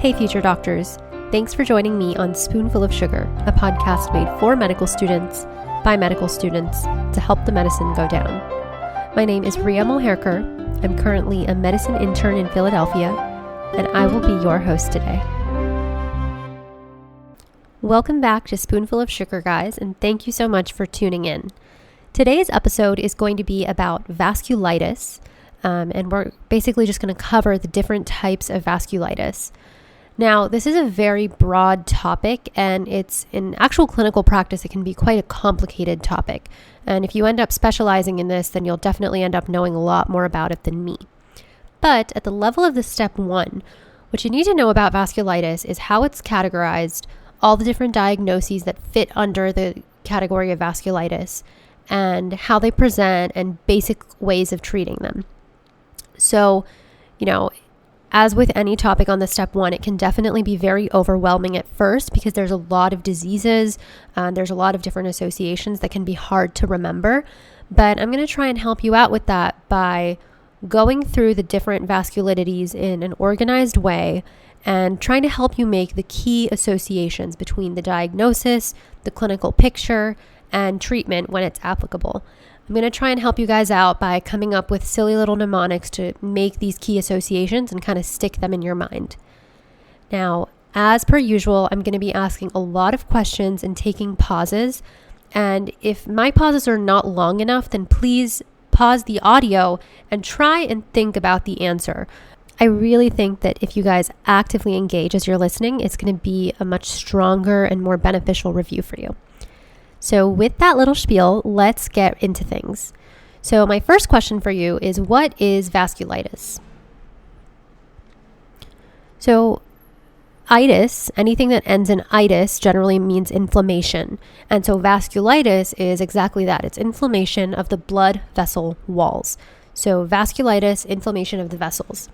Hey future doctors, thanks for joining me on Spoonful of Sugar, a podcast made for medical students, by medical students, to help the medicine go down. My name is Ria Moherker. I'm currently a medicine intern in Philadelphia, and I will be your host today. Welcome back to Spoonful of Sugar, guys, and thank you so much for tuning in. Today's episode is going to be about vasculitis, and we're basically just going to cover the different types of vasculitis. Now, this is a very broad topic, and it's in actual clinical practice, it can be quite a complicated topic. And if you end up specializing in this, then you'll definitely end up knowing a lot more about it than me. But at the level of the step 1, what you need to know about vasculitis is how it's categorized, all the different diagnoses that fit under the category of vasculitis, and how they present and basic ways of treating them. So, as with any topic on the step 1, it can definitely be very overwhelming at first because there's a lot of diseases, there's a lot of different associations that can be hard to remember. But I'm going to try and help you out with that by going through the different vasculitides in an organized way and trying to help you make the key associations between the diagnosis, the clinical picture, and treatment when it's applicable. I'm going to try and help you guys out by coming up with silly little mnemonics to make these key associations and kind of stick them in your mind. Now, as per usual, I'm going to be asking a lot of questions and taking pauses. And if my pauses are not long enough, then please pause the audio and try and think about the answer. I really think that if you guys actively engage as you're listening, it's going to be a much stronger and more beneficial review for you. So with that little spiel, let's get into things. So my first question for you is, what is vasculitis? So itis, anything that ends in itis generally means inflammation. And so vasculitis is exactly that. It's inflammation of the blood vessel walls. So vasculitis, inflammation of the vessels.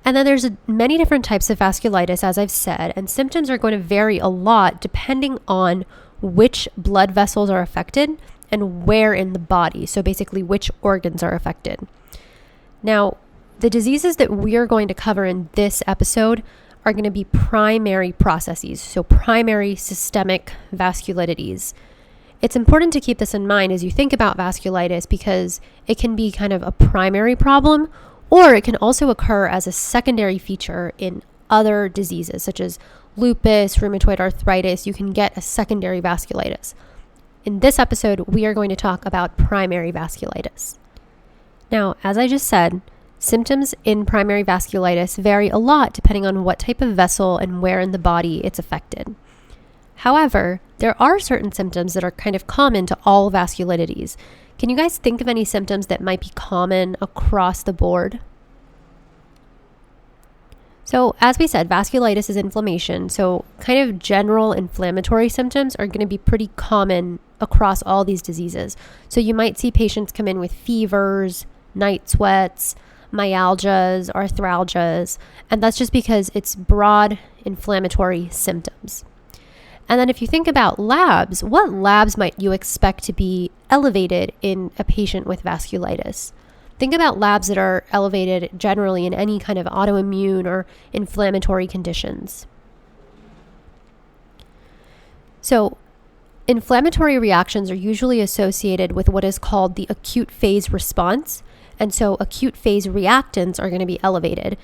And then there's many different types of vasculitis, as I've said, and symptoms are going to vary a lot depending on which blood vessels are affected and where in the body. So basically which organs are affected. Now, the diseases that we are going to cover in this episode are going to be primary processes. So primary systemic vasculitides. It's important to keep this in mind as you think about vasculitis because it can be kind of a primary problem, or it can also occur as a secondary feature in other diseases such as lupus, rheumatoid arthritis. You can get a secondary vasculitis. In this episode, we are going to talk about primary vasculitis. Now, as I just said, symptoms in primary vasculitis vary a lot depending on what type of vessel and where in the body it's affected. However, there are certain symptoms that are kind of common to all vasculitides. Can you guys think of any symptoms that might be common across the board? So as we said, vasculitis is inflammation. So kind of general inflammatory symptoms are going to be pretty common across all these diseases. So you might see patients come in with fevers, night sweats, myalgias, arthralgias, and that's just because it's broad inflammatory symptoms. And then if you think about labs, what labs might you expect to be elevated in a patient with vasculitis? Think about labs that are elevated generally in any kind of autoimmune or inflammatory conditions. So, inflammatory reactions are usually associated with what is called the acute phase response. And so acute phase reactants are going to be elevated.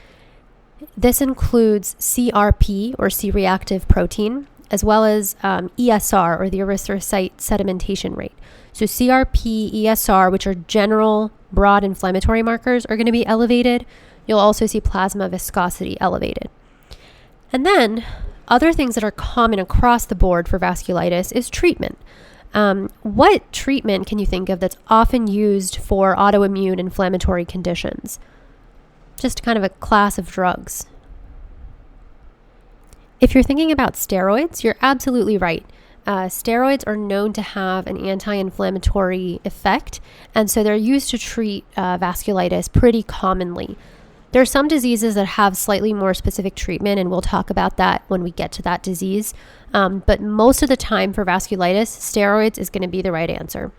This includes CRP or C-reactive protein, as well as ESR or the erythrocyte sedimentation rate. So CRP, ESR, which are general broad inflammatory markers, are going to be elevated. You'll also see plasma viscosity elevated. And then other things that are common across the board for vasculitis is treatment. What treatment can you think of that's often used for autoimmune inflammatory conditions? Just kind of a class of drugs. If you're thinking about steroids, you're absolutely right. Steroids are known to have an anti-inflammatory effect, and so they're used to treat vasculitis pretty commonly. There are some diseases that have slightly more specific treatment, and we'll talk about that when we get to that disease. But most of the time for vasculitis, steroids is going to be the right answer.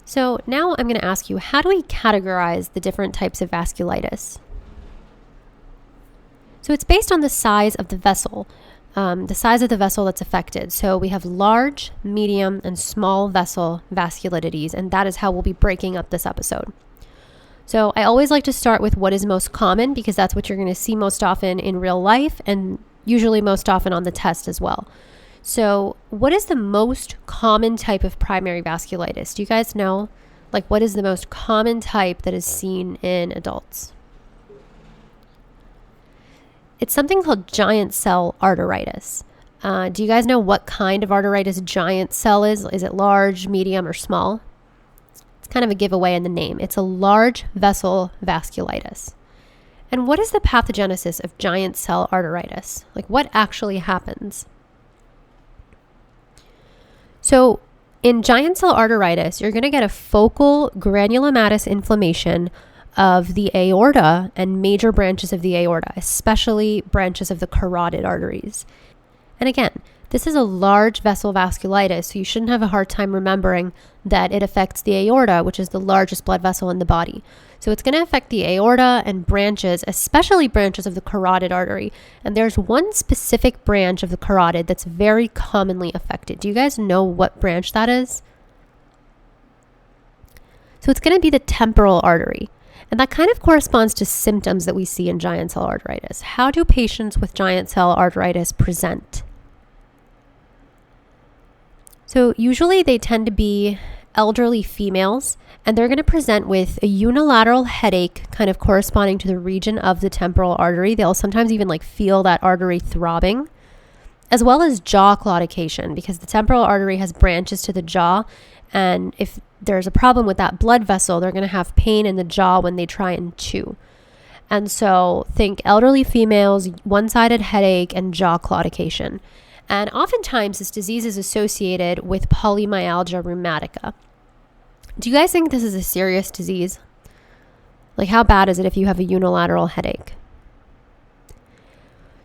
So now I'm going to ask you, how do we categorize the different types of vasculitis? So it's based on the size of the vessel that's affected. So we have large, medium, and small vessel vasculitides, and that is how we'll be breaking up this episode. So I always like to start with what is most common, because that's what you're going to see most often in real life and usually most often on the test as well. So what is the most common type of primary vasculitis? Do you guys know? Like, what is the most common type that is seen in adults? It's something called giant cell arteritis. Do you guys know what kind of arteritis giant cell is? Is it large, medium, or small? It's kind of a giveaway in the name. It's a large vessel vasculitis. And what is the pathogenesis of giant cell arteritis? Like, what actually happens? So in giant cell arteritis, you're going to get a focal granulomatous inflammation of the aorta and major branches of the aorta, especially branches of the carotid arteries. And again, this is a large vessel vasculitis, so you shouldn't have a hard time remembering that it affects the aorta, which is the largest blood vessel in the body. So it's going to affect the aorta and branches, especially branches of the carotid artery. And there's one specific branch of the carotid that's very commonly affected. Do you guys know what branch that is? So it's going to be the temporal artery. And that kind of corresponds to symptoms that we see in giant cell arteritis. How do patients with giant cell arteritis present? So usually they tend to be elderly females, and they're going to present with a unilateral headache kind of corresponding to the region of the temporal artery. They'll sometimes even feel that artery throbbing, as well as jaw claudication, because the temporal artery has branches to the jaw, and if there's a problem with that blood vessel, they're going to have pain in the jaw when they try and chew. And so think elderly females, one-sided headache, and jaw claudication. And oftentimes this disease is associated with polymyalgia rheumatica. Do you guys think this is a serious disease? Like, how bad is it if you have a unilateral headache?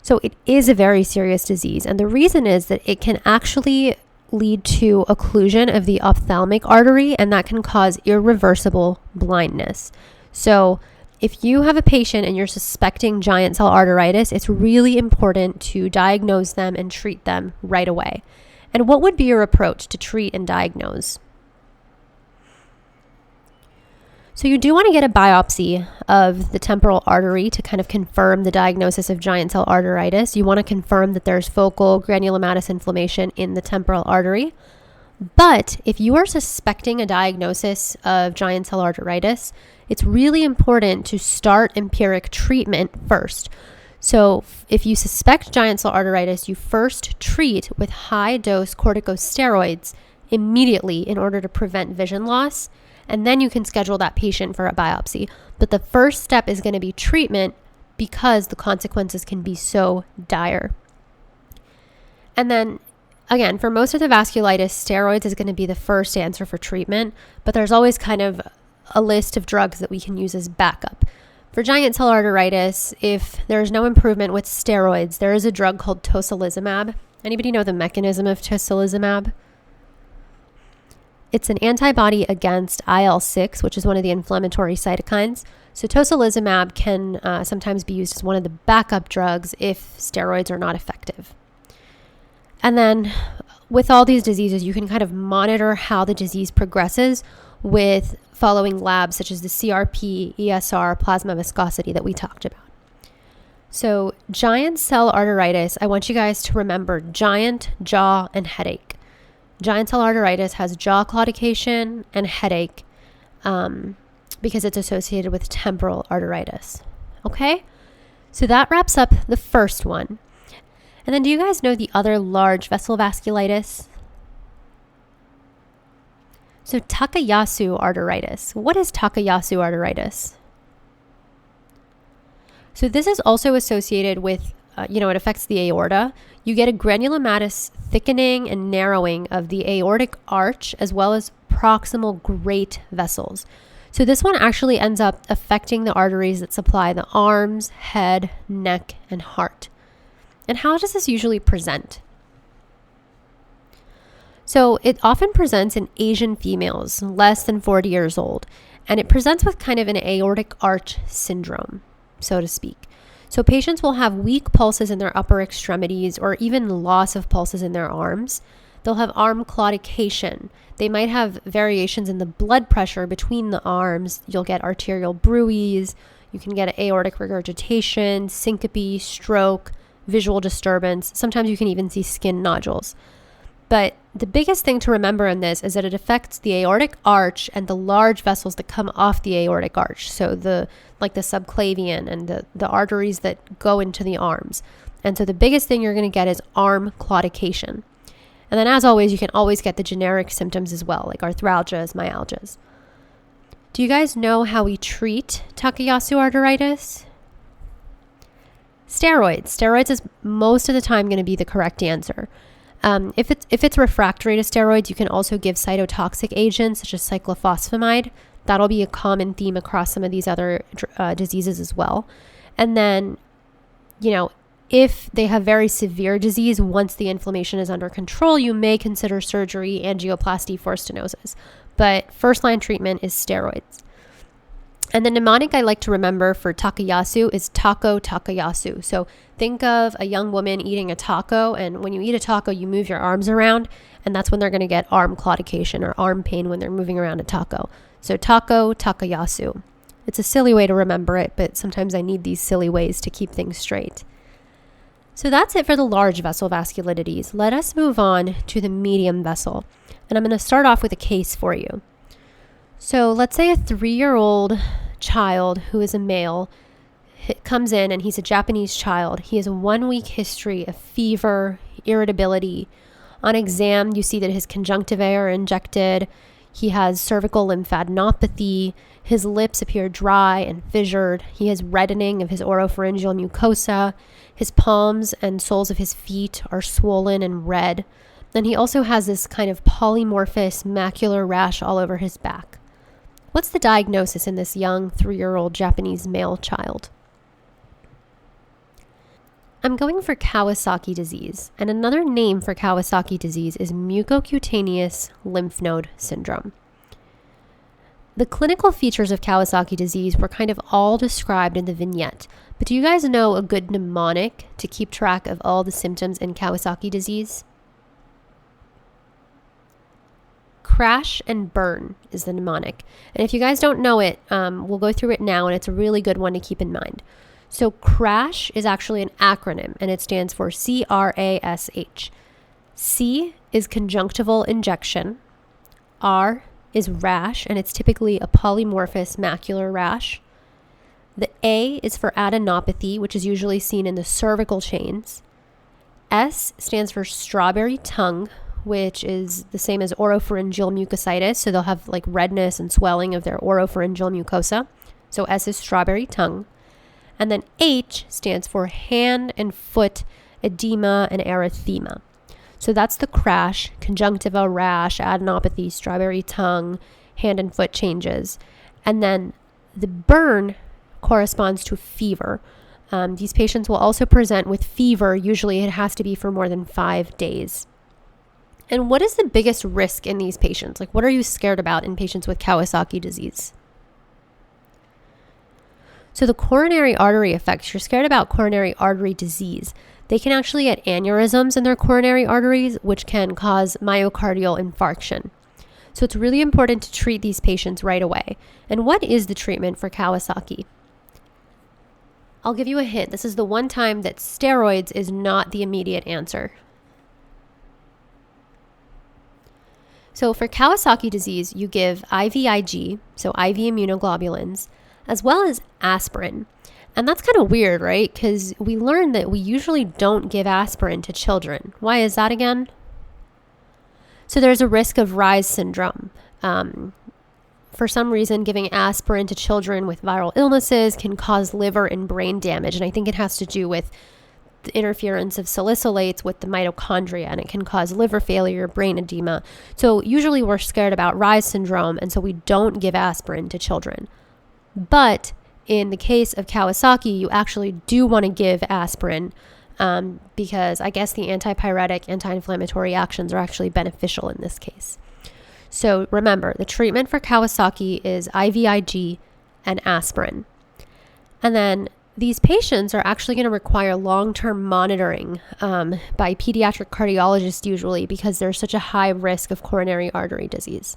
So it is a very serious disease. And the reason is that it can actually lead to occlusion of the ophthalmic artery, and that can cause irreversible blindness. So if you have a patient and you're suspecting giant cell arteritis, it's really important to diagnose them and treat them right away. And what would be your approach to treat and diagnose? So you do want to get a biopsy of the temporal artery to kind of confirm the diagnosis of giant cell arteritis. You want to confirm that there's focal granulomatous inflammation in the temporal artery. But if you are suspecting a diagnosis of giant cell arteritis, it's really important to start empiric treatment first. So if you suspect giant cell arteritis, you first treat with high-dose corticosteroids immediately in order to prevent vision loss, and then you can schedule that patient for a biopsy. But the first step is going to be treatment, because the consequences can be so dire. And then again, for most of the vasculitis, steroids is going to be the first answer for treatment, but there's always kind of a list of drugs that we can use as backup. For giant cell arteritis, if there's no improvement with steroids, there is a drug called Tocilizumab. Anybody know the mechanism of Tocilizumab? It's an antibody against IL-6, which is one of the inflammatory cytokines. So Tocilizumab can sometimes be used as one of the backup drugs if steroids are not effective. And then with all these diseases, you can kind of monitor how the disease progresses with following labs such as the CRP, ESR, plasma viscosity that we talked about. So giant cell arteritis, I want you guys to remember giant, jaw, and headache. Giant cell arteritis has jaw claudication and headache because it's associated with temporal arteritis. Okay? So that wraps up the first one. And then do you guys know the other large vessel vasculitis? So Takayasu arteritis. What is Takayasu arteritis? So this is also associated with, it affects the aorta. You get a granulomatous thickening and narrowing of the aortic arch as well as proximal great vessels. So this one actually ends up affecting the arteries that supply the arms, head, neck, and heart. And how does this usually present? So it often presents in Asian females, less than 40 years old, and it presents with kind of an aortic arch syndrome, so to speak. So patients will have weak pulses in their upper extremities or even loss of pulses in their arms. They'll have arm claudication. They might have variations in the blood pressure between the arms. You'll get arterial bruits. You can get aortic regurgitation, syncope, stroke, visual disturbance. Sometimes you can even see skin nodules. But the biggest thing to remember in this is that it affects the aortic arch and the large vessels that come off the aortic arch. So the subclavian and the arteries that go into the arms. And so the biggest thing you're going to get is arm claudication. And then as always, you can always get the generic symptoms as well, like arthralgias, myalgias. Do you guys know how we treat Takayasu arteritis? Steroids. Steroids is most of the time going to be the correct answer. If it's refractory to steroids, you can also give cytotoxic agents such as cyclophosphamide. That'll be a common theme across some of these other diseases as well. And then, if they have very severe disease, once the inflammation is under control, you may consider surgery, angioplasty for stenosis. But first-line treatment is steroids. And the mnemonic I like to remember for Takayasu is Takayasu. So think of a young woman eating a taco, and when you eat a taco, you move your arms around, and that's when they're going to get arm claudication or arm pain when they're moving around a taco. So Takayasu. It's a silly way to remember it, but sometimes I need these silly ways to keep things straight. So that's it for the large vessel vasculitides. Let us move on to the medium vessel. And I'm going to start off with a case for you. So let's say a 3-year-old child who is a male comes in, and he's a Japanese child. He has a 1-week history of fever, irritability. On exam, you see that his conjunctivae are injected. He has cervical lymphadenopathy. His lips appear dry and fissured. He has reddening of his oropharyngeal mucosa. His palms and soles of his feet are swollen and red. Then he also has this kind of polymorphous macular rash all over his back. What's the diagnosis in this young 3-year-old Japanese male child? I'm going for Kawasaki disease, and another name for Kawasaki disease is mucocutaneous lymph node syndrome. The clinical features of Kawasaki disease were kind of all described in the vignette, but do you guys know a good mnemonic to keep track of all the symptoms in Kawasaki disease? Crash and burn is the mnemonic. And if you guys don't know it, we'll go through it now, and it's a really good one to keep in mind. So crash is actually an acronym, and it stands for CRASH. C is conjunctival injection. R is rash, and it's typically a polymorphous macular rash. The A is for adenopathy, which is usually seen in the cervical chains. S stands for strawberry tongue, which is the same as oropharyngeal mucositis. So they'll have like redness and swelling of their oropharyngeal mucosa. So S is strawberry tongue. And then H stands for hand and foot edema and erythema. So that's the crash, conjunctiva, rash, adenopathy, strawberry tongue, hand and foot changes. And then the burn corresponds to fever. These patients will also present with fever. Usually it has to be for more than 5 days. And what is the biggest risk in these patients? Like, what are you scared about in patients with Kawasaki disease? So the coronary artery effects, you're scared about coronary artery disease. They can actually get aneurysms in their coronary arteries, which can cause myocardial infarction. So it's really important to treat these patients right away. And what is the treatment for Kawasaki? I'll give you a hint. This is the one time that steroids is not the immediate answer. So for Kawasaki disease, you give IVIG, so IV immunoglobulins, as well as aspirin. And that's kind of weird, right? Because we learned that we usually don't give aspirin to children. Why is that again? So there's a risk of Reye's syndrome. For some reason, giving aspirin to children with viral illnesses can cause liver and brain damage. And I think it has to do with the interference of salicylates with the mitochondria, and it can cause liver failure, brain edema. So usually we're scared about Reye's syndrome, and so we don't give aspirin to children. But in the case of Kawasaki, you actually do want to give aspirin because I guess the antipyretic, anti-inflammatory actions are actually beneficial in this case. So remember, the treatment for Kawasaki is IVIG and aspirin. And then these patients are actually going to require long-term monitoring by pediatric cardiologists usually because there's such a high risk of coronary artery disease.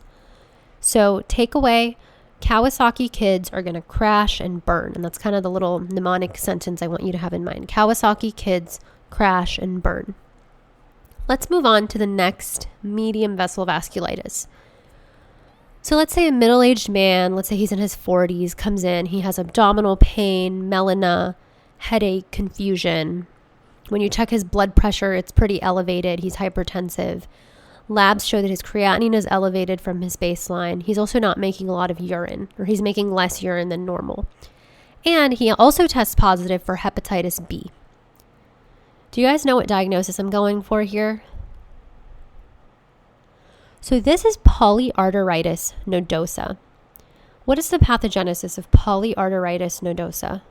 So takeaway, Kawasaki kids are going to crash and burn. And that's kind of the little mnemonic sentence I want you to have in mind. Kawasaki kids crash and burn. Let's move on to the next medium vessel vasculitis. So let's say a middle-aged man, let's say he's in his 40s, comes in, he has abdominal pain, melena, headache, confusion. When you check his blood pressure, it's pretty elevated. He's hypertensive. Labs show that his creatinine is elevated from his baseline. He's also not making a lot of urine, or he's making less urine than normal. And he also tests positive for hepatitis B. Do you guys know what diagnosis I'm going for here? So this is Polyarteritis Nodosa. What is the pathogenesis of Polyarteritis Nodosa?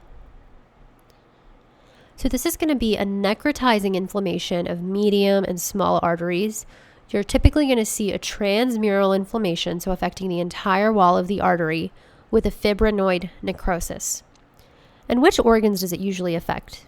So this is going to be a necrotizing inflammation of medium and small arteries. You're typically going to see a transmural inflammation, so affecting the entire wall of the artery, with a fibrinoid necrosis. And which organs does it usually affect?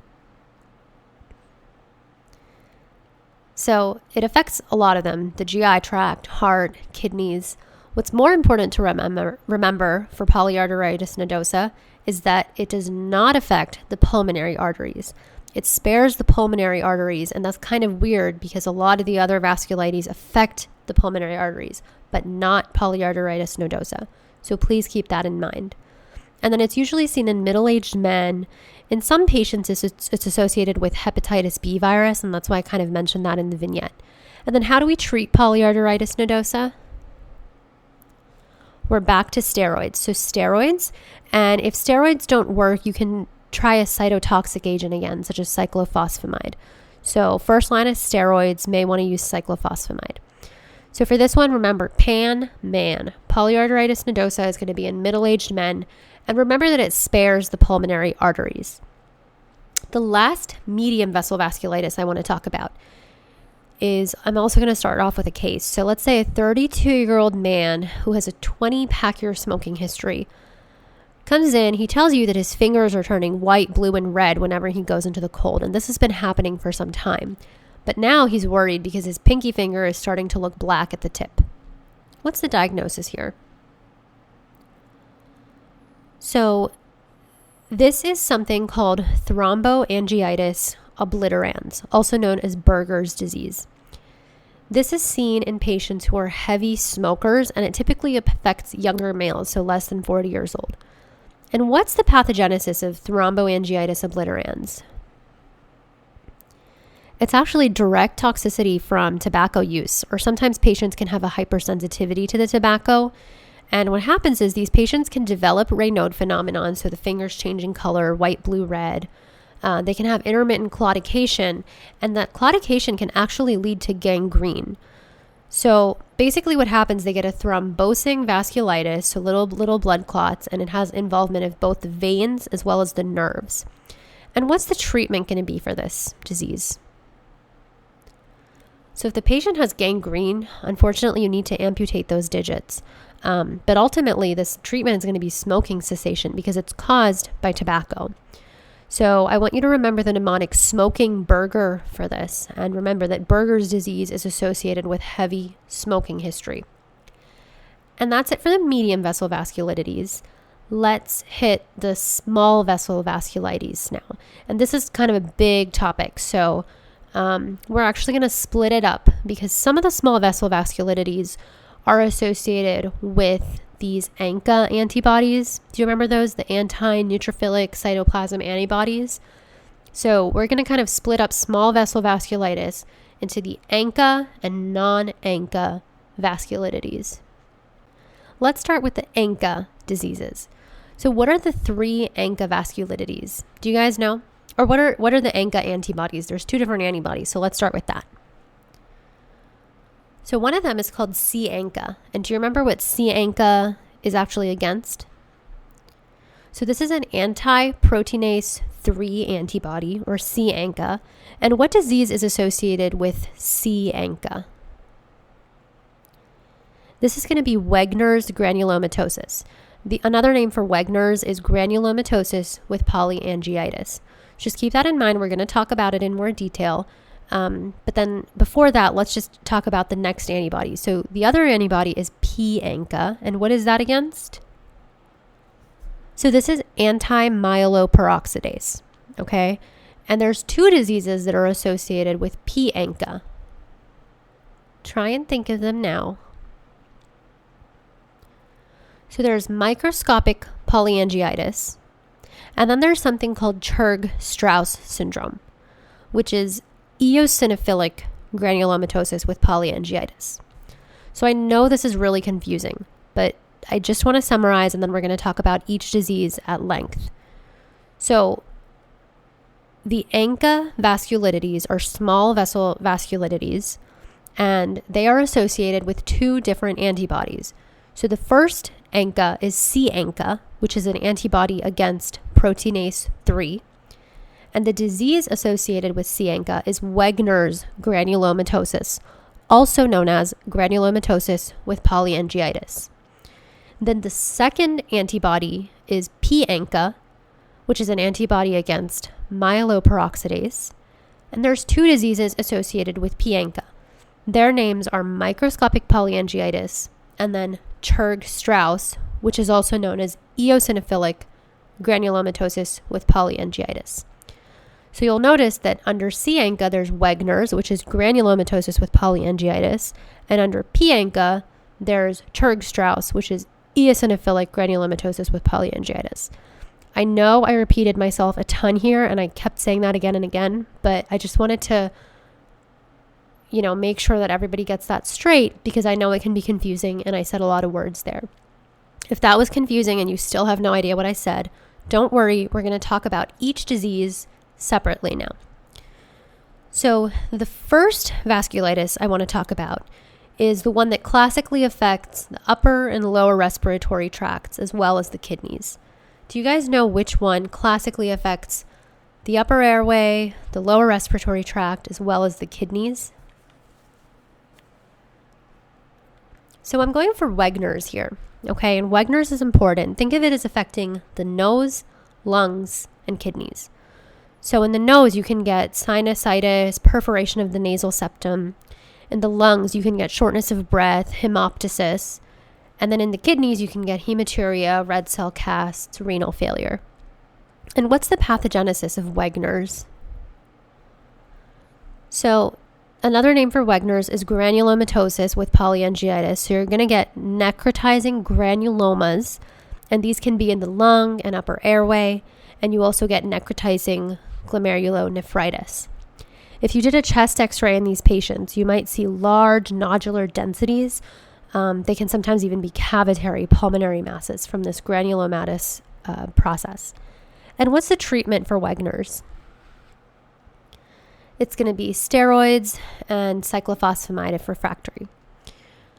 So it affects a lot of them, the GI tract, heart, kidneys. What's more important to remember for polyarteritis nodosa is that it does not affect the pulmonary arteries. It spares the pulmonary arteries, and that's kind of weird because a lot of the other vasculitis affect the pulmonary arteries, but not polyarteritis nodosa. So please keep that in mind. And then it's usually seen in middle-aged men. In some patients, it's associated with hepatitis B virus, and that's why I kind of mentioned that in the vignette. And then how do we treat polyarteritis nodosa? We're back to steroids. So steroids, and if steroids don't work, you can try a cytotoxic agent again, such as cyclophosphamide. So first line of steroids, may want to use cyclophosphamide. So for this one, remember, man. Polyarteritis nodosa is going to be in middle-aged men. And remember that it spares the pulmonary arteries. The last medium vessel vasculitis I want to talk about is, I'm also going to start off with a case. So let's say a 32-year-old man who has a 20-pack-year smoking history comes in. He tells you that his fingers are turning white, blue, and red whenever he goes into the cold. And this has been happening for some time. But now he's worried because his pinky finger is starting to look black at the tip. What's the diagnosis here? So this is something called Thromboangiitis Obliterans, also known as Buerger's disease. This is seen in patients who are heavy smokers, and it typically affects younger males, so less than 40 years old. And what's the pathogenesis of Thromboangiitis Obliterans? It's actually direct toxicity from tobacco use, or sometimes patients can have a hypersensitivity to the tobacco. And what happens is these patients can develop Raynaud phenomenon, so the fingers changing color, white, blue, red. They can have intermittent claudication, and that claudication can actually lead to gangrene. So basically what happens, they get a thrombosing vasculitis, so little blood clots, and it has involvement of both the veins as well as the nerves. And what's the treatment going to be for this disease? So if the patient has gangrene, unfortunately you need to amputate those digits. But ultimately, this treatment is going to be smoking cessation because it's caused by tobacco. So I want you to remember the mnemonic smoking Buerger for this. And remember that Buerger's disease is associated with heavy smoking history. And that's it for the medium vessel vasculitis. Let's hit the small vessel vasculitis now. And this is kind of a big topic. So we're actually going to split it up because some of the small vessel vasculitis are associated with these Ancha antibodies. Do you remember those? The anti-neutrophilic cytoplasm antibodies. So we're going to kind of split up small vessel vasculitis into the Ancha and non-Ancha vasculitis. Let's start with the Ancha diseases. So what are the three Ancha vasculitis? Do you guys know? Or what are the Ancha antibodies? There's two different antibodies, so let's start with that. So one of them is called C-Ancha. And do you remember what C-Ancha is actually against? So this is an anti-proteinase 3 antibody, or C-Ancha. And what disease is associated with C-Ancha? This is going to be Wegener's granulomatosis. Another name for Wegener's is granulomatosis with polyangiitis. Just keep that in mind. We're going to talk about it in more detail. But then before that, let's just talk about the next antibody. So the other antibody is P-Ancha. And what is that against? So this is anti-myeloperoxidase, okay? And there's 2 diseases that are associated with P-Ancha. Try and think of them now. So there's microscopic polyangiitis, and then there's something called Churg-Strauss syndrome, which is eosinophilic granulomatosis with polyangiitis. So I know this is really confusing, but I just want to summarize, and then we're going to talk about each disease at length. So the Ancha vasculitis are small vessel vasculitis, and they are associated with 2 different antibodies. So the first Ancha is C-Ancha, which is an antibody against proteinase 3. And the disease associated with C-Ancha is Wegener's granulomatosis, also known as granulomatosis with polyangiitis. Then the second antibody is P-Ancha, which is an antibody against myeloperoxidase. And there's 2 diseases associated with P-Ancha. Their names are microscopic polyangiitis and then Churg-Strauss, which is also known as eosinophilic granulomatosis with polyangiitis. So you'll notice that under C-Ancha, there's Wegener's, which is granulomatosis with polyangiitis. And under P-Ancha, there's Churg-Strauss, which is eosinophilic granulomatosis with polyangiitis. I know I repeated myself a ton here, and I kept saying that again and again, but I just wanted to, make sure that everybody gets that straight, because I know it can be confusing, and I said a lot of words there. If that was confusing and you still have no idea what I said, don't worry. We're going to talk about each disease separately now. So the first vasculitis I want to talk about is the one that classically affects the upper and lower respiratory tracts as well as the kidneys. Do you guys know which one classically affects the upper airway, the lower respiratory tract, as well as the kidneys? So I'm going for Wegener's here, okay? And Wegener's is important. Think of it as affecting the nose, lungs, and kidneys. So in the nose, you can get sinusitis, perforation of the nasal septum. In the lungs, you can get shortness of breath, hemoptysis. And then in the kidneys, you can get hematuria, red cell casts, renal failure. And what's the pathogenesis of Wegener's? So another name for Wegener's is granulomatosis with polyangiitis. So you're going to get necrotizing granulomas, and these can be in the lung and upper airway. And you also get necrotizing glomerulonephritis. If you did a chest x-ray in these patients, you might see large nodular densities. They can sometimes even be cavitary pulmonary masses from this granulomatous process. And what's the treatment for Wegener's? It's going to be steroids and cyclophosphamide if refractory.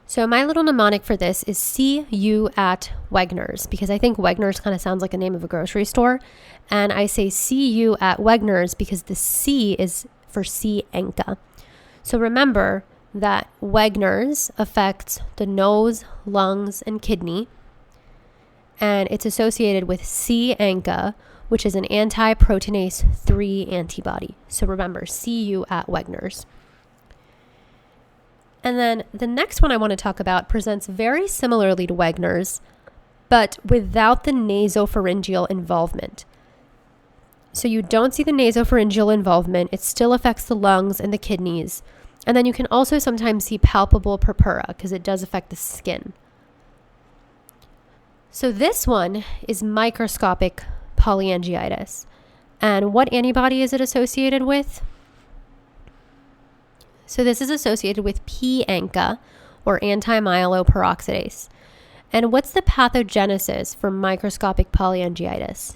So my little mnemonic for this is see you at Wegener's, because I think Wegener's kind of sounds like a name of a grocery store. And I say see you at Wegener's because the C is for C-Ancha. So remember that Wegener's affects the nose, lungs, and kidney. And it's associated with C-Ancha, which is an anti-proteinase 3 antibody. So remember, see you at Wegener's. And then the next one I want to talk about presents very similarly to Wegener's, but without the nasopharyngeal involvement. So you don't see the nasopharyngeal involvement. It still affects the lungs and the kidneys. And then you can also sometimes see palpable purpura because it does affect the skin. So this one is microscopic polyangiitis. And what antibody is it associated with? So this is associated with P-Ancha, or anti-myeloperoxidase. And what's the pathogenesis for microscopic polyangiitis?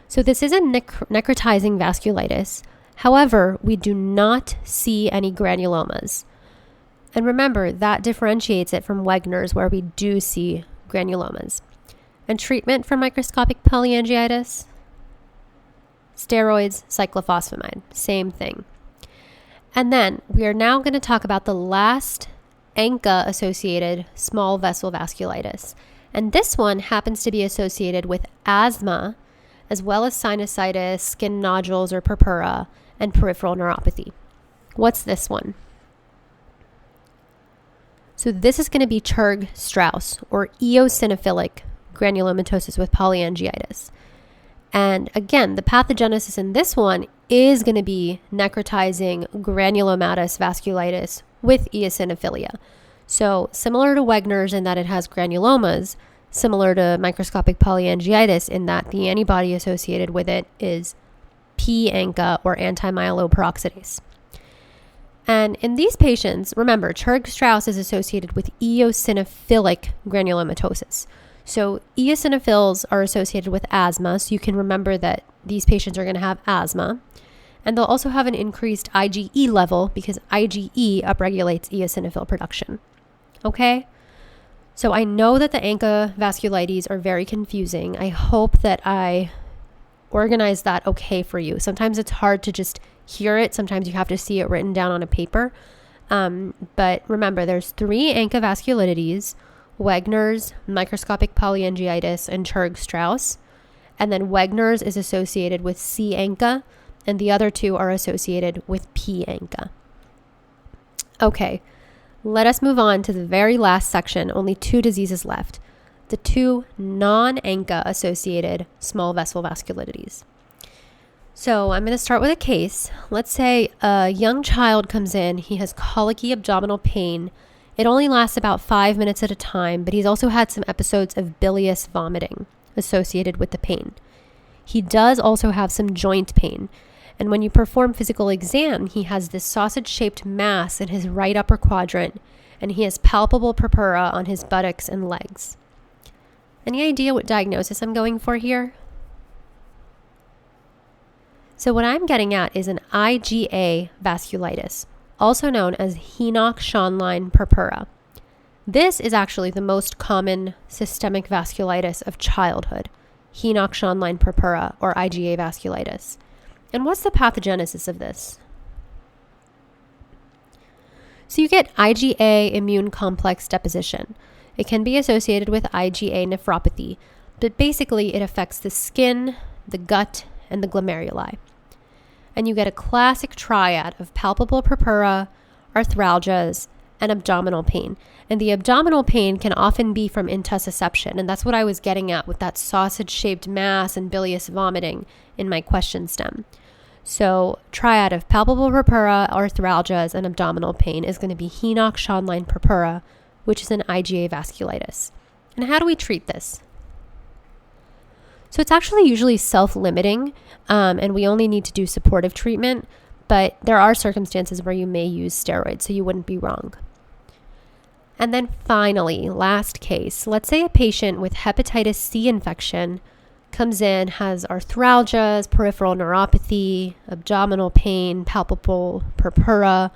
So this is a necrotizing vasculitis. However, we do not see any granulomas. And remember, that differentiates it from Wegener's, where we do see granulomas. And treatment for microscopic polyangiitis? Steroids, cyclophosphamide, same thing. And then we are now going to talk about the last Ancha-associated small vessel vasculitis. And this one happens to be associated with asthma, as well as sinusitis, skin nodules or purpura, and peripheral neuropathy. What's this one? So this is going to be Churg-Strauss, or eosinophilic granulomatosis with polyangiitis. And again, the pathogenesis in this one is going to be necrotizing granulomatous vasculitis with eosinophilia. So similar to Wegener's in that it has granulomas, similar to microscopic polyangiitis in that the antibody associated with it is p-ANCA or anti-myeloperoxidase. And in these patients, remember, Churg-Strauss is associated with eosinophilic granulomatosis. So eosinophils are associated with asthma, so you can remember that these patients are going to have asthma. And they'll also have an increased IgE level because IgE upregulates eosinophil production. Okay? So I know that the Ancha vasculitis are very confusing. I hope that I organized that okay for you. Sometimes it's hard to just hear it. Sometimes you have to see it written down on a paper. But remember, there's 3 Ancha vasculitides: Wegener's, microscopic polyangiitis, and Churg-Strauss. And then Wegener's is associated with C-ANCA, and the other 2 are associated with P-ANCA. Okay, let us move on to the very last section. Only 2 diseases left. The 2 non-ANCA associated small vessel vasculitides. So I'm going to start with a case. Let's say a young child comes in. He has colicky abdominal pain. It only lasts about 5 minutes at a time, but he's also had some episodes of bilious vomiting associated with the pain. He does also have some joint pain. And when you perform physical exam, he has this sausage-shaped mass in his right upper quadrant, and he has palpable purpura on his buttocks and legs. Any idea what diagnosis I'm going for here? So what I'm getting at is an Iga vasculitis, also known as Henoch-Schönlein purpura. This is actually the most common systemic vasculitis of childhood, Henoch-Schönlein purpura, or Iga vasculitis. And what's the pathogenesis of this? So you get IgA immune complex deposition. It can be associated with IgA nephropathy, but basically it affects the skin, the gut, and the glomeruli. And you get a classic triad of palpable purpura, arthralgias, and abdominal pain. And the abdominal pain can often be from intussusception, and that's what I was getting at with that sausage-shaped mass and bilious vomiting in my question stem. So triad of palpable purpura, arthralgias, and abdominal pain is going to be Henoch-Schönlein purpura, which is an Iga vasculitis. And how do we treat this? So it's actually usually self-limiting, and we only need to do supportive treatment, but there are circumstances where you may use steroids, so you wouldn't be wrong. And then finally, last case, let's say a patient with hepatitis C infection comes in, has arthralgias, peripheral neuropathy, abdominal pain, palpable purpura,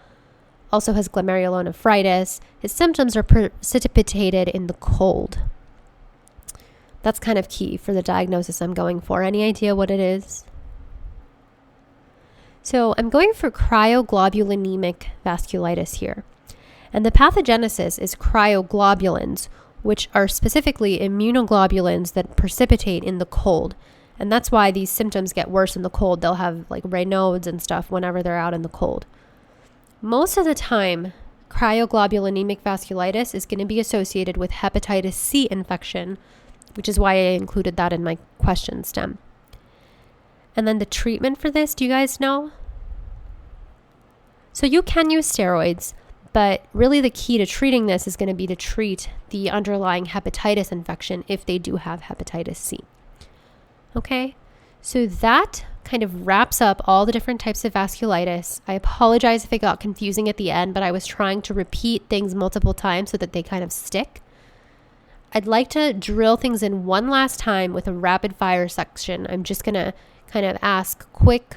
also has glomerulonephritis. His symptoms are precipitated in the cold. That's kind of key for the diagnosis I'm going for. Any idea what it is? So I'm going for Cryoglobulinemic Vasculitis here. And the pathogenesis is cryoglobulins, which are specifically immunoglobulins that precipitate in the cold. And that's why these symptoms get worse in the cold. They'll have like Raynaud's and stuff whenever they're out in the cold. Most of the time, Cryoglobulinemic vasculitis is going to be associated with hepatitis C infection, which is why I included that in my question stem. And then the treatment for this, do you guys know? So you can use steroids, but really the key to treating this is going to be to treat the underlying hepatitis infection if they do have hepatitis C. Okay, so that kind of wraps up all the different types of vasculitis. I apologize if it got confusing at the end, but I was trying to repeat things multiple times so that they kind of stick. I'd like to drill things in one last time with a rapid fire section. I'm just going to kind of ask quick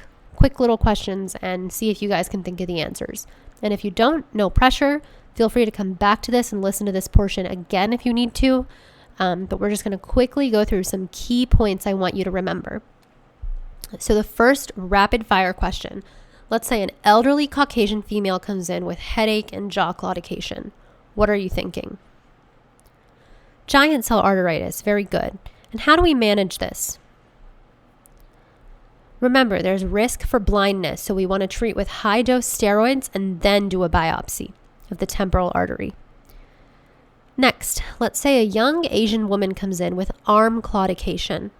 little questions and see if you guys can think of the answers. And if you don't, no pressure. Feel free to come back to this and listen to this portion again if you need to. But we're just going to quickly go through some key points I want you to remember. So the first rapid fire question. Let's say an elderly Caucasian female comes in with headache and jaw claudication. What are you thinking? Giant cell arteritis, very good. And how do we manage this? Remember, there's risk for blindness, so we want to treat with high-dose steroids and then do a biopsy of the temporal artery. Next, let's say a young Asian woman comes in with arm claudication.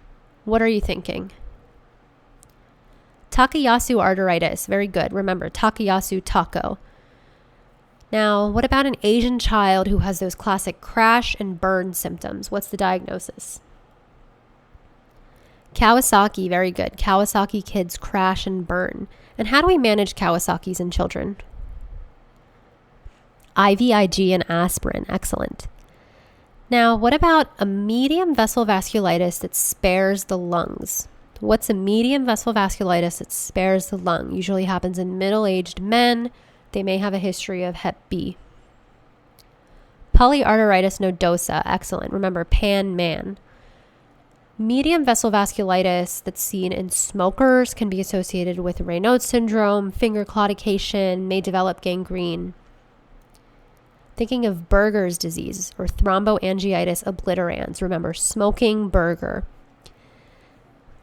What are you thinking? Takayasu arteritis, very good. Remember, Takayasu taco. Now, what about an Asian child who has those classic crash and burn symptoms? What's the diagnosis? Kawasaki, very good. Kawasaki kids crash and burn. And how do we manage Kawasaki's in children? IVIG and aspirin, excellent. Now, what about a medium vessel vasculitis that spares the lungs? What's a medium vessel vasculitis that spares the lung? Usually happens in middle-aged men. They may have a history of Hep B. Polyarteritis Nodosa, excellent. Remember, pan-man. Medium vessel vasculitis that's seen in smokers can be associated with Raynaud's syndrome, finger claudication, may develop gangrene. Thinking of Buerger's disease or Thromboangiitis Obliterans. Remember, smoking Buerger.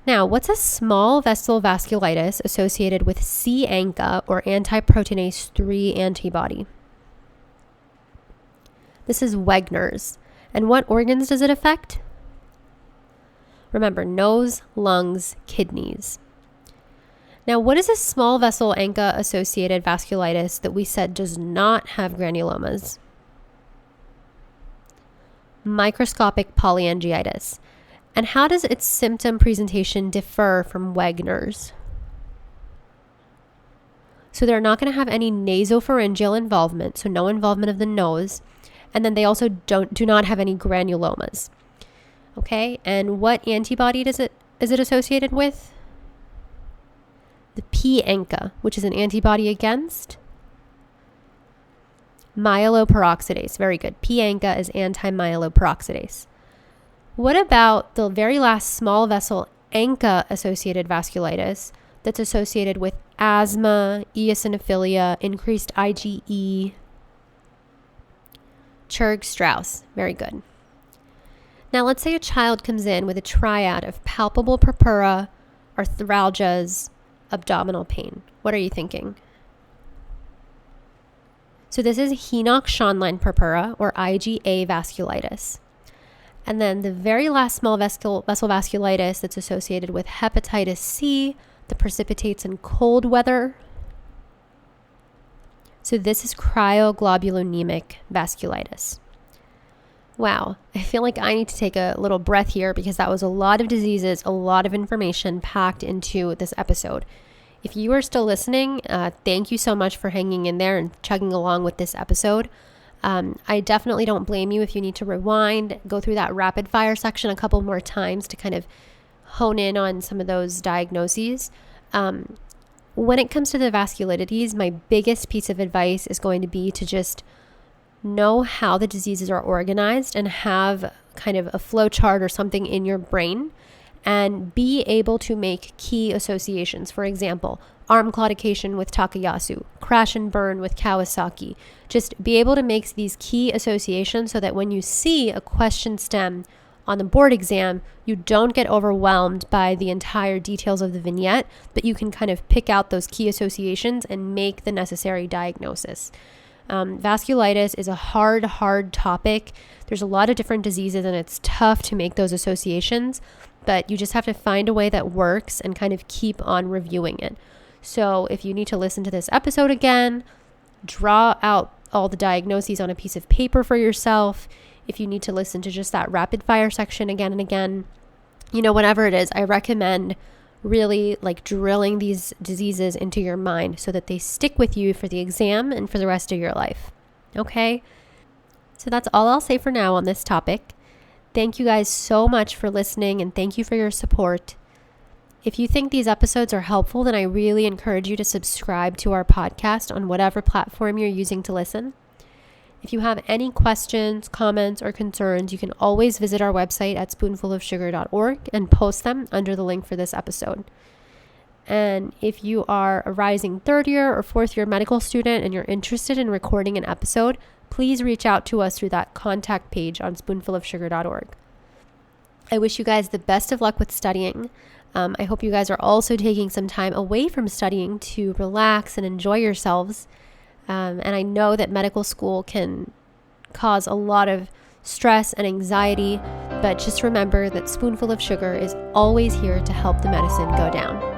Now, what's a small vessel vasculitis associated with C-ANCA or antiproteinase 3 antibody? This is Wegener's. And what organs does it affect? Remember, nose, lungs, kidneys. Now, what is a small vessel ANCA associated vasculitis that we said does not have granulomas? Microscopic polyangiitis. And how does its symptom presentation differ from Wegener's? So they're not going to have any nasopharyngeal involvement, so no involvement of the nose. And then they also do not have any granulomas. Okay, and what antibody is it associated with? The P-ANCA, which is an antibody against myeloperoxidase. Very good. P-ANCA is anti-myeloperoxidase. What about the very last small vessel ANCA-associated vasculitis that's associated with asthma, eosinophilia, increased IgE? Churg-Strauss. Very good. Now, let's say a child comes in with a triad of palpable purpura, arthralgias, abdominal pain. What are you thinking? So this is Henoch-Schönlein purpura or IgA vasculitis. And then the very last small vessel vasculitis that's associated with hepatitis C that precipitates in cold weather. So this is Cryoglobulinemic Vasculitis. Wow, I feel like I need to take a little breath here because that was a lot of diseases, a lot of information packed into this episode. If you are still listening, thank you so much for hanging in there and chugging along with this episode. I definitely don't blame you if you need to rewind, go through that rapid fire section a couple more times to kind of hone in on some of those diagnoses. When it comes to the vasculitides, my biggest piece of advice is going to be to just know how the diseases are organized and have kind of a flow chart or something in your brain and be able to make key associations. For example, arm claudication with Takayasu, crash and burn with Kawasaki. Just be able to make these key associations so that when you see a question stem on the board exam, you don't get overwhelmed by the entire details of the vignette, but you can kind of pick out those key associations and make the necessary diagnosis. Vasculitis is a hard topic. There's a lot of different diseases and it's tough to make those associations, but you just have to find a way that works and kind of keep on reviewing it. So if you need to listen to this episode again, draw out all the diagnoses on a piece of paper for yourself. If you need to listen to just that rapid fire section again and again, whatever it is, I recommend really like drilling these diseases into your mind so that they stick with you for the exam and for the rest of your life. Okay? So that's all I'll say for now on this topic. Thank you guys so much for listening and thank you for your support. If you think these episodes are helpful, then I really encourage you to subscribe to our podcast on whatever platform you're using to listen. If you have any questions, comments, or concerns, you can always visit our website at spoonfulofsugar.org and post them under the link for this episode. And if you are a rising third year or fourth year medical student and you're interested in recording an episode, please reach out to us through that contact page on spoonfulofsugar.org. I wish you guys the best of luck with studying. I hope you guys are also taking some time away from studying to relax and enjoy yourselves. And I know that medical school can cause a lot of stress and anxiety, but just remember that Spoonful of Sugar is always here to help the medicine go down.